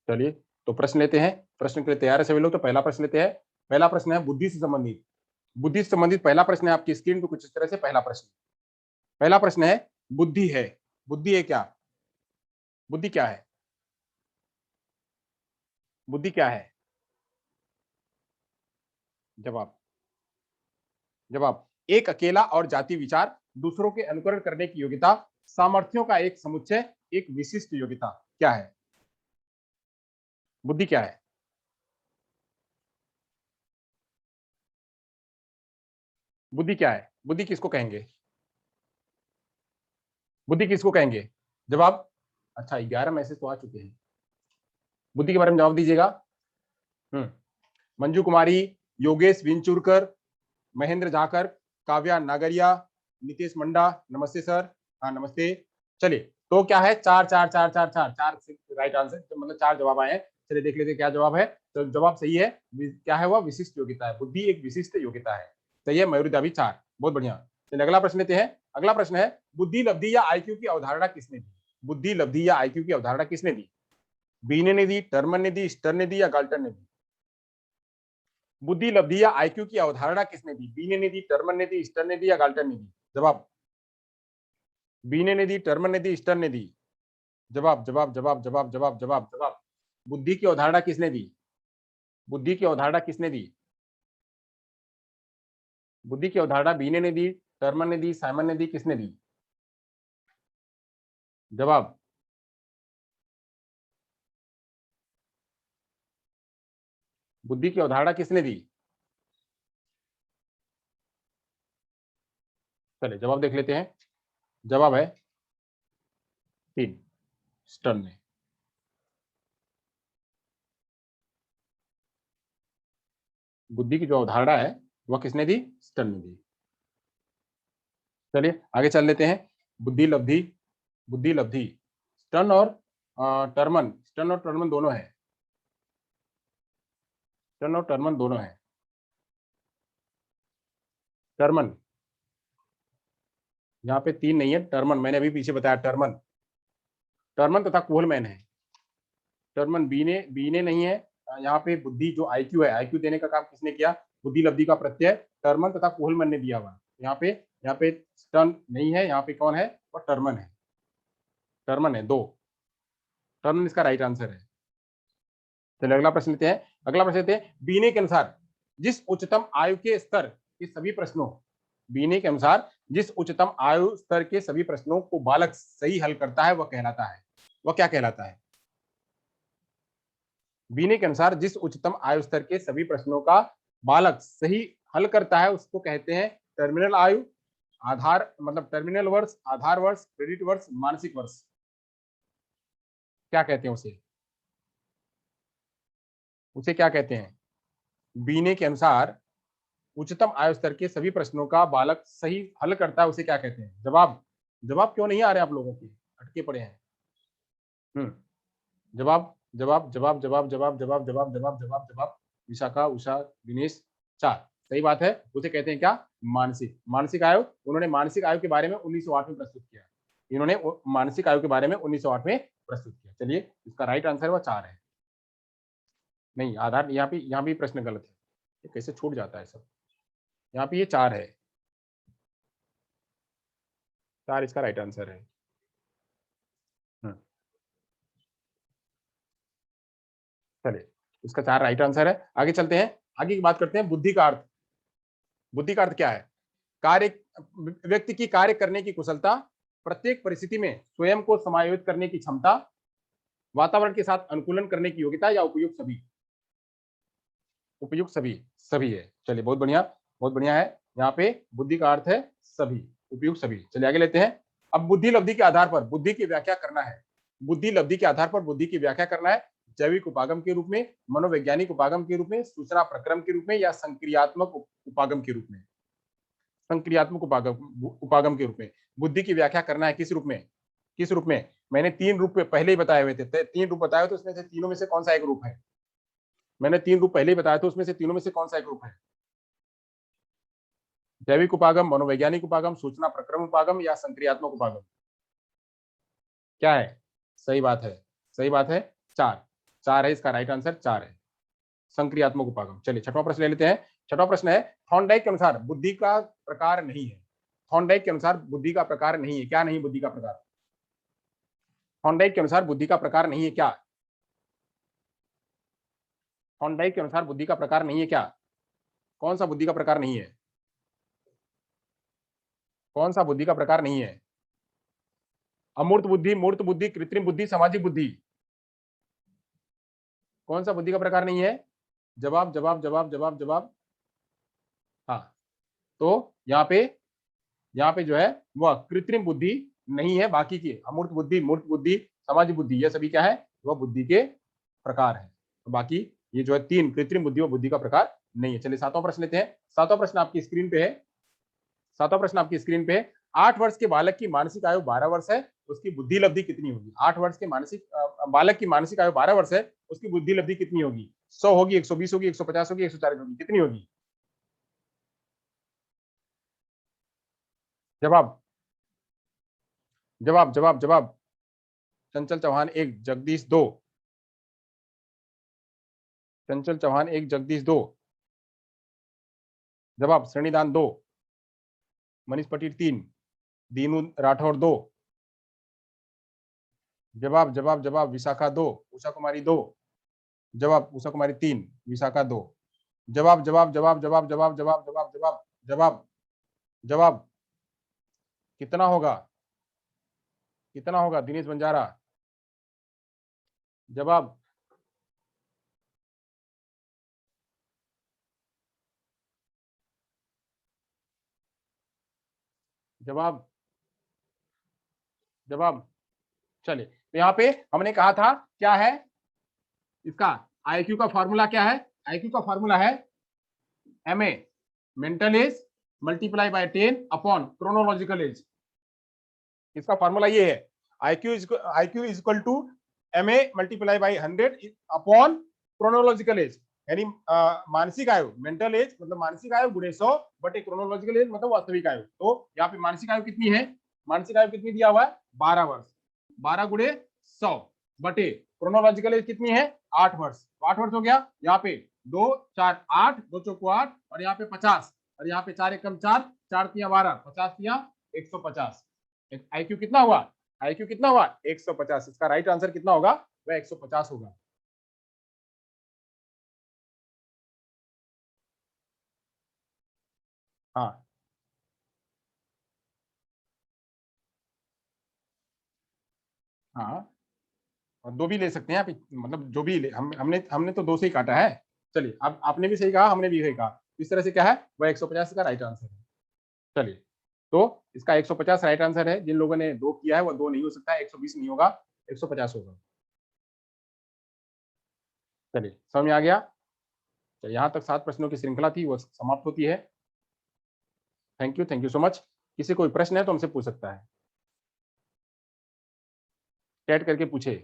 चलिए, तो प्रश्न लेते हैं। प्रश्न के लिए तैयार है सभी लोग? तो पहला प्रश्न लेते हैं। पहला प्रश्न है बुद्धि से संबंधित। बुद्धि से संबंधित पहला प्रश्न है आपकी स्क्रीन पे कुछ इस तरह से। पहला प्रश्न, पहला प्रश्न है बुद्धि है। बुद्धि है क्या? बुद्धि क्या है? बुद्धि क्या है? जवाब, जवाब, एक अकेला और जाति विचार, दूसरों के अनुकरण करने की योग्यता, सामर्थ्यों का एक समुच्चय, एक विशिष्ट योग्यता। क्या है बुद्धि? क्या है बुद्धि? क्या है बुद्धि? किसको कहेंगे? बुद्धि किसको कहेंगे? जवाब। अच्छा, 11 मैसेज तो आ चुके हैं। बुद्धि के बारे में जवाब दीजिएगा। हम्म मंजू कुमारी, योगेश विंचुरकर, महेंद्र झाकर, काव्या नागरिया, नितेश मंडा, नमस्ते सर। हाँ नमस्ते। चलिए, तो क्या है? चार चार चार चार चार चार राइट आंसर, तो मतलब 4 जवाब आए हैं। चलिए देख लेते हैं क्या जवाब है। तो जवाब सही है। क्या है? वह विशिष्ट योग्यता है। बुद्धि एक विशिष्ट योग्यता है। सही है मयूरी दावी 4। बहुत बढ़िया। चलिए अगला प्रश्न लेते हैं। अगला प्रश्न है बुद्धि लब्धि या आईक्यू की अवधारणा किसने दी? बुद्धि लब्धि या आईक्यू की अवधारणा किसने दी? बीने ने दी, टर्मन ने दी, स्टर ने दी या गाल्टन ने दी? बुद्धि लब्धि या आईक्यू की अवधारणा किसने दी? बीने ने दी, टर्मन ने दी, स्टर ने दी या गाल्टन ने दी? जवाब। बीने ने दी, टर्मन ने दी, स्टर ने दी? जवाब, जवाब, जवाब, जवाब, जवाब, जवाब, जवाब। बुद्धि की अवधारणा किसने दी? बुद्धि की अवधारणा किसने दी? बुद्धि की अवधारणा बीने ने दी, टर्मन ने दी, साइमन ने दी, किसने दी? जवाब। बुद्धि की अवधारणा किसने दी? चलिए जवाब देख लेते हैं। जवाब है 3, स्टर ने। बुद्धि की जो अवधारणा है वह किसने दी? स्टर ने दी। चलिए आगे चल लेते हैं। बुद्धि लब्धि, बुद्धि लब्धि, स्टन और टर्मन, स्टन और टर्मन दोनों है। स्टन और टर्मन दोनों है। टर्मन, यहाँ पे 3 नहीं है। टर्मन मैंने अभी पीछे बताया। टर्मन, टर्मन तथा कोहलमैन है। टर्मन बीने नहीं है। यहाँ पे बुद्धि जो आईक्यू है, आईक्यू देने का काम किसने किया? बुद्धि लब्धि का प्रत्यय टर्मन तथा कोहलमैन ने दिया हुआ। यहाँ पे स्टन नहीं है। यहाँ पे कौन है? और टर्मन है। टर्मन है 2। टर्मन इसका राइट आंसर है। चलिए अगला प्रश्न लेते हैं। अगला प्रश्न लेते हैं। बीने के अनुसार जिस उच्चतम आयु के स्तर के सभी प्रश्नों, बीने के अनुसार जिस उच्चतम आयु स्तर के सभी प्रश्नों को बालक सही हल करता है वह कहलाता है। वह क्या कहलाता है? बीने के अनुसार जिस उच्चतम आयु स्तर के सभी प्रश्नों का बालक सही हल करता है उसको कहते हैं टर्मिनल आयु, आधार मतलब टर्मिनल वर्ष, आधार वर्ष, क्रेडिट वर्ष, मानसिक वर्ष। क्या कहते हैं उसे? उसे क्या कहते हैं? बीने के अनुसार उच्चतम आयु स्तर के सभी प्रश्नों का बालक सही हल करता है उसे क्या कहते हैं? जवाब। जवाब क्यों नहीं आ रहे आप लोगों के? अटके पड़े हैं। जवाब, जवाब, जवाब, जवाब, जवाब, जवाब, जवाब, जवाब, जवाब, जवाब। विशाखा, उषा, दिनेश, 4 सही बात है। उसे कहते हैं क्या? मानसिक। मानसिक आयु, उन्होंने मानसिक आयु के बारे में 1908 में प्रस्तुत किया। इन्होंने मानसिक आयु के बारे में 1908 में प्रस्तुत किया। चलिए इसका राइट आंसर वह 4 है। नहीं, आधार यहाँ भी प्रश्न गलत है। ये कैसे छूट जाता है सब? यहाँ पे ये 4 है। 4 इसका राइट आंसर है। चलिए, इसका 4 राइट आंसर है। आगे चलते हैं। आगे की बात करते हैं बुद्धि का अर्थ। बुद्धि का अर्थ क्या है? कार्य, व्यक्ति की कार्य करने की कुशलता, प्रत्येक परिस्थिति में स्वयं को समायोजित करने की क्षमता, वातावरण के साथ अनुकूलन करने की योग्यता या उपयुक्त सभी? उपयुक्त सभी, सभी है। चलिए बहुत बढ़िया, बहुत बढ़िया है। यहाँ पे बुद्धि का अर्थ है सभी, उपयुक्त सभी। चलिए आगे लेते हैं। अब बुद्धि लब्धि के आधार पर बुद्धि की व्याख्या करना है। बुद्धि लब्धि के आधार पर बुद्धि की व्याख्या करना है। जैविक उपागम के रूप में, मनोवैज्ञानिक उपागम के रूप में, सूचना प्रक्रम के रूप में या संक्रियात्मक उपागम के रूप में? संक्रियात्मक उपागम, उपागम के रूप में बुद्धि की व्याख्या करना है। किस रूप में? किस रूप में? मैंने 3 रूप पहले ही बताए हुए थे। 3 रूप बताए, तो उसमें से तीनों में से कौन सा एक रूप है? मैंने 3 रूप पहले ही बताया था, उसमें से तीनों में से कौन सा एक रूप है? जैविक उपागम, मनोवैज्ञानिक उपागम, सूचना प्रक्रम उपागम या संक्रियात्मक उपागम? क्या है? सही बात है, सही बात है। 4। 4 है, इसका राइट आंसर 4 है, संक्रियात्मक उपागम। चलिए छठवां प्रश्न ले लेते हैं। छठवां प्रश्न है, थॉर्नडाइक के अनुसार बुद्धि का प्रकार नहीं है। थॉर्नडाइक के अनुसार बुद्धि का प्रकार नहीं है, क्या नहीं बुद्धि का प्रकार? थॉर्नडाइक के अनुसार बुद्धि का प्रकार नहीं है क्या? थॉर्नडाइक के अनुसार बुद्धि का प्रकार नहीं है क्या? कौन सा बुद्धि का प्रकार नहीं है? कौन सा बुद्धि का प्रकार नहीं है? अमूर्त बुद्धि, मूर्त बुद्धि, कृत्रिम बुद्धि, सामाजिक बुद्धि, कौन सा बुद्धि का प्रकार नहीं है? जवाब जवाब जवाब जवाब जवाब। हाँ, तो यहाँ पे जो है वह कृत्रिम बुद्धि नहीं है, बाकी की अमूर्त बुद्धि, मूर्त बुद्धि, सामाजिक बुद्धि, ये सभी क्या है? वह बुद्धि के प्रकार है। तो बाकी ये जो है 3 कृत्रिम बुद्धि व बुद्धि का प्रकार नहीं है। चलिए सातवां प्रश्न लेते हैं। सातवां प्रश्न आपकी स्क्रीन पे है। सातवां प्रश्न आपकी स्क्रीन पे है। 8 वर्ष के बालक की मानसिक आयु 12 वर्ष है, उसकी बुद्धि लब्धि कितनी होगी? 8 वर्ष के बालक की मानसिक आयु 12 वर्ष है, उसकी बुद्धि लब्धि कितनी होगी? 100 होगी, 120 होगी, 150 होगी, 140 होगी, कितनी होगी? जवाब जवाब जवाब जवाब। चंचल चौहान 1, जगदीश 2। चंचल चौहान 1, जगदीश 2। जवाब श्रेणीदान 2, मनीष पटेल 3, दीनू राठौर 2। जवाब जवाब जवाब विशाखा 2, उषा कुमारी 2। जवाब उषा कुमारी 3, विशाखा 2। जवाब जवाब जवाब जवाब जवाब जवाब जवाब जवाब जवाब जवाब। कितना होगा? कितना होगा दिनेश बंजारा? जवाब जवाब जवाब। चलिए तो यहाँ पे हमने कहा था क्या है इसका आईक्यू का फॉर्मूला? क्या है आईक्यू का फॉर्मूला? है MA mental age multiply by 10 upon chronological age. इसका फॉर्मूला ये है, IQ is equal to MA multiply by 100 upon chronological age, यानी मानसिक आयु, मेंटल एज मतलब मानसिक आयु गुणे 100 बटे क्रोनोलॉजिकल एज मतलब वास्तविक आयु। तो यहाँ पे मानसिक आयु कितनी है? मानसिक आयु कितनी दिया हुआ है? 12 वर्ष। 12 गुणे 100 बटे क्रोनोलॉजिकल एज कितनी है? 8 वर्ष। तो 8 वर्ष हो गया। यहाँ पे 2 4 8, 2 चौको 8 और यहाँ पे 50 और यहाँ पे 4 एकम 4, 4 तिया 12, 50 तिया 150। आईक्यू कितना हुआ? आईक्यू कितना हुआ? 150। इसका राइट आंसर कितना होगा? वह 150 होगा। हाँ हाँ, और 2 भी ले सकते हैं आप, मतलब जो भी ले, हमने हमने तो 2 से ही काटा है। चलिए अब आपने भी सही कहा, हमने भी सही कहा, इस तरह से क्या है वह 150 का राइट आंसर है। चलिए तो इसका 150 राइट आंसर है। जिन लोगों ने 2 किया है वो 2 नहीं हो सकता है, 120 नहीं होगा, 150 होगा। चलिए समझ में आ गया? तो यहाँ तक 7 प्रश्नों की श्रृंखला थी, वो समाप्त होती है। Thank you so much. किसी कोई प्रश्न है तो हमसे पूछ सकता है, चैट करके पूछे।